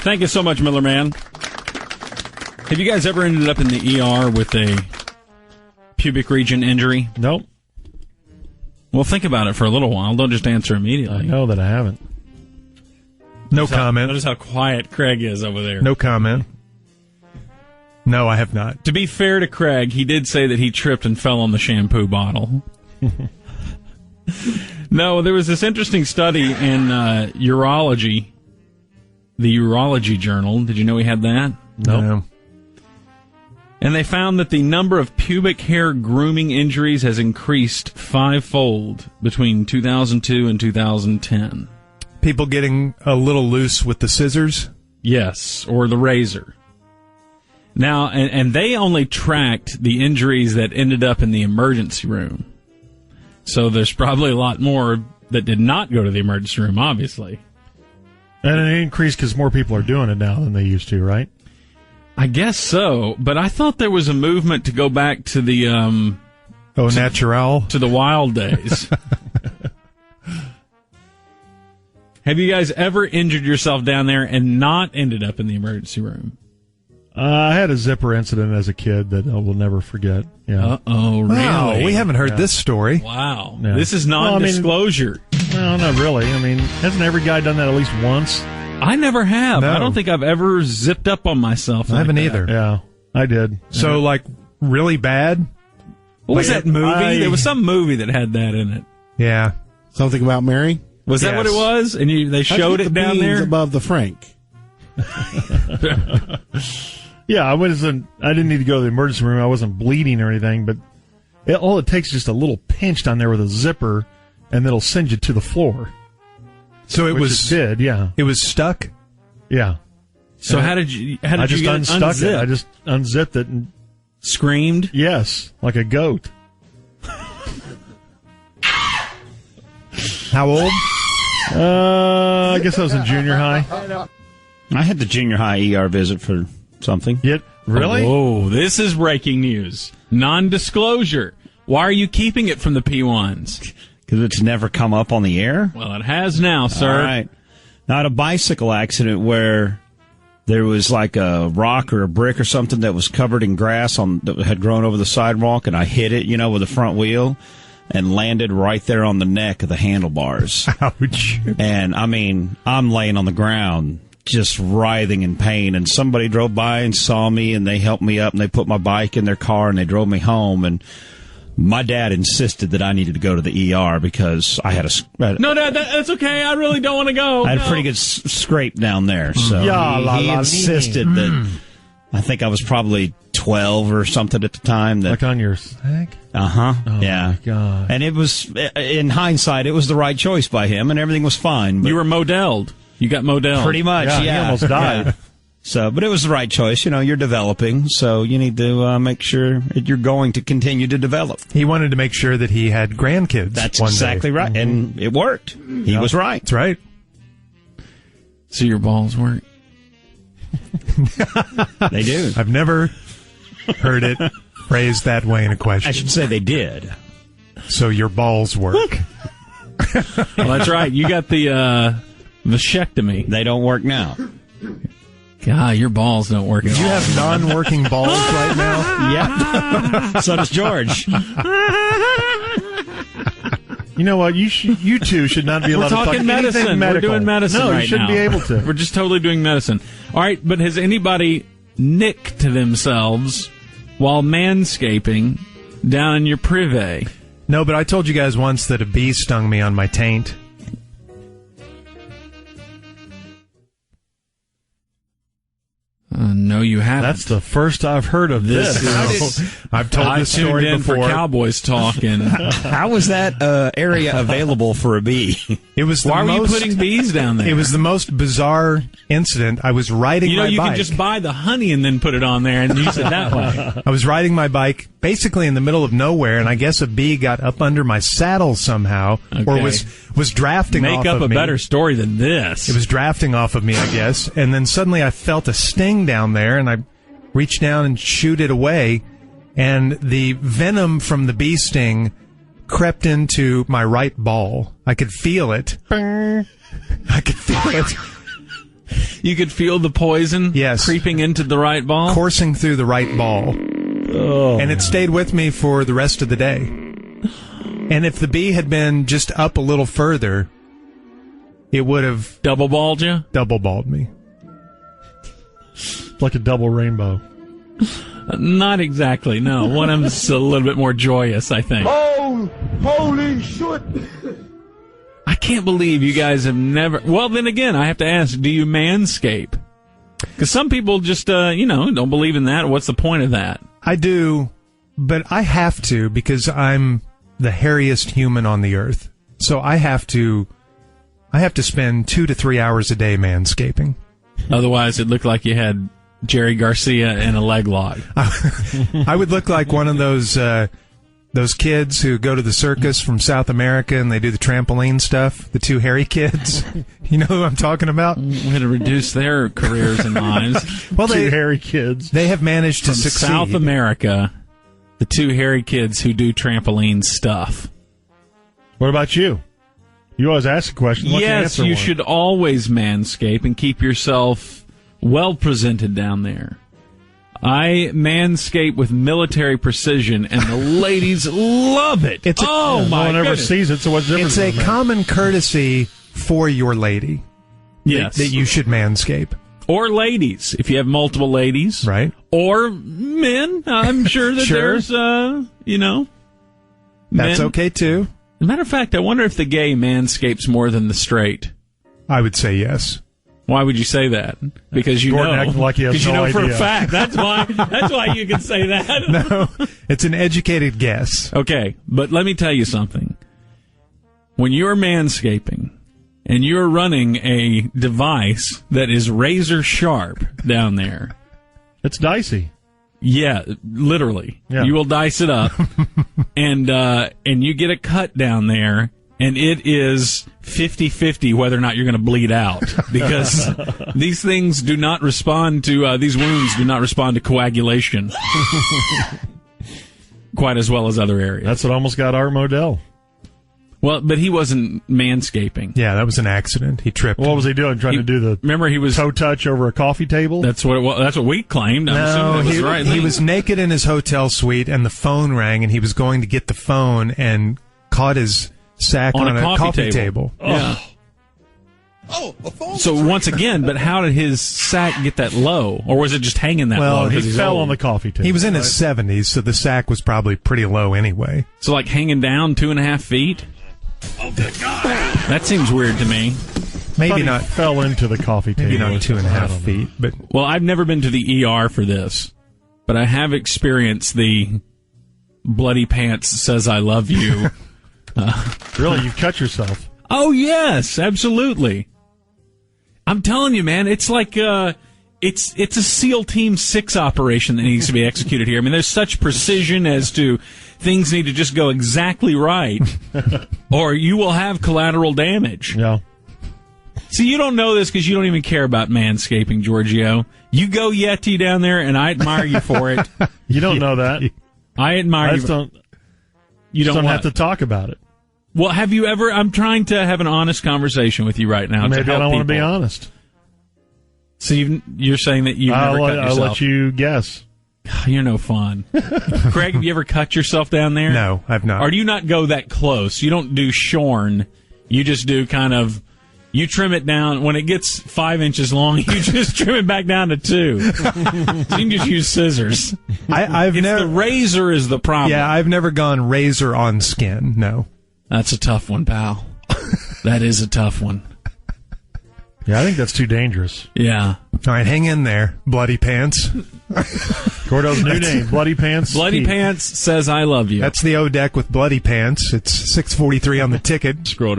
Thank you so much, Miller Man. Have you guys ever ended up in the ER with a pubic region injury? Nope. Well, think about it for a little while. Don't just answer immediately. I know that I haven't. No comment. Notice how quiet Craig is over there. No comment. No, I have not. To be fair to Craig, he did say that he tripped and fell on the shampoo bottle. No, there was this interesting study in urology, the Urology Journal. Did you know we had that? Nope. No. And they found that the number of pubic hair grooming injuries has increased 5-fold between 2002 and 2010. People getting a little loose with the scissors? Yes, or the razor. Now, and they only tracked the injuries that ended up in the emergency room. So there's probably a lot more that did not go to the emergency room, obviously. And it increased because more people are doing it now than they used to, right? I guess so, but I thought there was a movement to go back to the natural? To the wild days. Have you guys ever injured yourself down there and not ended up in the emergency room? I had a zipper incident as a kid that I will never forget. Yeah. Uh-oh, really? Wow, we haven't heard this story. Wow. Yeah. This is non-disclosure. No, not really. I mean, hasn't every guy done that at least once? I never have. No. I don't think I've ever zipped up on myself. I haven't that. either. Yeah, I did. So, like, really bad? What was Like, that movie? There was some movie that had that in it. Yeah. Something about Mary? Was that Yes. what it was? And they showed it down there? Above the Frank. Yeah, I didn't need to go to the emergency room. I wasn't bleeding or anything, but all it takes is just a little pinch down there with a zipper, and it'll send you to the floor. So it Which was it did, yeah. It was stuck? Yeah. So how did you I just get it unstuck it. unzipped? I just unzipped it and Screamed? yes, like a goat. How old? I guess I was in junior high. I had the junior high ER visit for something. Really? Oh, this is breaking news. Non-disclosure. Why are you keeping it from the P1s? Because it's never come up on the air? Well, it has now, sir. All right. Now, I had a bicycle accident where there was like a rock or a brick or something that was covered in grass that had grown over the sidewalk, and I hit it, with the front wheel and landed right there on the neck of the handlebars. Ouch. And, I'm laying on the ground just writhing in pain, and somebody drove by and saw me, and they helped me up, and they put my bike in their car, and they drove me home, and my dad insisted that I needed to go to the ER because I had No, Dad, that's okay. I really don't want to go. I had a pretty good scrape down there, so he insisted that. I think I was probably 12 or something at the time. Like on your sack? Uh-huh. Oh, yeah. my God. And it was, in hindsight, it was the right choice by him, and everything was fine. But You were modelled. You got modelled. pretty much, yeah. He almost died. Yeah. So, but it was the right choice. You're developing, so you need to make sure that you're going to continue to develop. He wanted to make sure that he had grandkids. That's one exactly day. right, and it worked. He was right. That's right. So your balls work? They do. I've never heard it phrased that way in a question. I should say they did. So your balls work. Well, that's right. You got the vasectomy. They don't work now. God, your balls don't work at Do you all. have non-working balls right now? Yeah. So does George. You know what? You two should not be allowed We're to talk talking medicine. anything medical. We're doing medicine No, right you shouldn't now. be able to. We're just totally doing medicine. All right, but has anybody nicked themselves while manscaping down in your privé? No, but I told you guys once that a bee stung me on my taint. No, you haven't. That's the first I've heard of this. I've told I this tuned story in before. for Cowboys talk, and How was that area available for a bee? It was the why were you most, putting bees down there? It was the most bizarre incident. I was riding my you bike. can just buy the honey and then put it on there and use it that way. I was riding my bike basically in the middle of nowhere, and I guess a bee got up under my saddle somehow, or Okay. was drafting off Make up of a me. better story than this. It was drafting off of me, I guess. And then suddenly I felt a sting down there, and I reached down and shooed it away. And the venom from the bee sting crept into my right ball. I could feel it. I could feel it. You could feel the poison Yes. creeping into the right ball? coursing through the right ball. Oh. And it stayed with me for the rest of the day. And if the bee had been just up a little further, it would have Double-balled you? double-balled me. It's like a double rainbow. Not exactly, no. One of them's a little bit more joyous, I think. Oh, holy shit! I can't believe you guys have never... Well, then again, I have to ask, do you manscape? Because some people just, don't believe in that. What's the point of that? I do, but I have to because I'm the hairiest human on the earth. So I have to spend 2 to 3 hours a day manscaping. Otherwise, it looked like you had Jerry Garcia in a leg lock. I would look like one of those kids who go to the circus from South America and they do the trampoline stuff, the two hairy kids. You know who I'm talking about? We're going to reduce their careers and lives. Well, Two hairy kids. they have managed to From succeed. South America, the two hairy kids who do trampoline stuff. What about you? You always ask a question. Why don't Yes, answer you one? should always manscape and keep yourself well presented down there. I manscape with military precision, and the ladies love it. It's a- oh, No my one ever goodness. sees it, so what's the difference? It's a in that? common courtesy for your lady Yes. that you should manscape, Or ladies, if you have multiple ladies. right? Or men. I'm sure that Sure. there's, men. That's okay too. As a matter of fact, I wonder if the gay manscapes more than the straight. I would say yes. Why would you say that? Because you Gordon know. acting like he has Because you no know for a idea. fact. That's why. That's why you can say that. No, it's an educated guess. Okay, but let me tell you something. When you're manscaping and you're running a device that is razor sharp down there, It's dicey. yeah, literally, Yeah. you will dice it up, and you get a cut down there, and it is 50-50 whether or not you're going to bleed out, because these things do not respond to these wounds do not respond to coagulation quite as well as other areas. That's what almost got Art Modell. Well, but he wasn't manscaping. Yeah, that was an accident. He tripped. What was he doing? Trying to do the Remember, he was. toe touch over a coffee table? That's what it was. That's what we claimed. I'm assuming that was he, the right he thing. was naked in his hotel suite, and the phone rang, and he was going to get the phone and caught his sack On on, a a coffee table. Yeah. So once again, but how did his sack get that low, or was it just hanging that Well, low? he 'cause he's fell old? on the coffee table. He was in his 70s, so the sack was probably pretty low anyway. So like hanging down 2.5 feet. Oh, good God! That seems weird to me. Thought Maybe he not. fell into the coffee table. Maybe not or something. 2.5 I don't know. feet, but Well, I've never been to the ER for this, but I have experienced the bloody pants says I love you. Really, you cut yourself. Oh yes, absolutely. I'm telling you, man, it's like it's a SEAL Team 6 operation that needs to be executed here. I mean, there's such precision as to things need to just go exactly right, or you will have collateral damage. Yeah. See, you don't know this because you don't even care about manscaping, Giorgio. You go Yeti down there, and I admire you for it. You don't know that. I admire I you. just don't, You just don't, don't what? have to talk about it. Well, have you ever? I'm trying to have an honest conversation with you right now. to Maybe I help don't want to be people. honest. So you're saying that you've never cut I'll yourself? let you guess. You're no fun. Craig, have you ever cut yourself down there? no, I've not. Or do you not go that close? You don't do shorn. You just do kind of, you trim it down. When it gets 5 inches long, you just trim it back down to 2. So you can just use scissors. I've It's never. the razor is the problem. Yeah, I've never gone razor on skin. No. That's a tough one, pal. That is a tough one. Yeah, I think that's too dangerous. Yeah. All right, hang in there, bloody pants. Gordo's new name, Bloody Pants. Bloody Keith. Pants says I love you. That's the O deck with bloody pants. It's 6:43 on the ticket. Scroll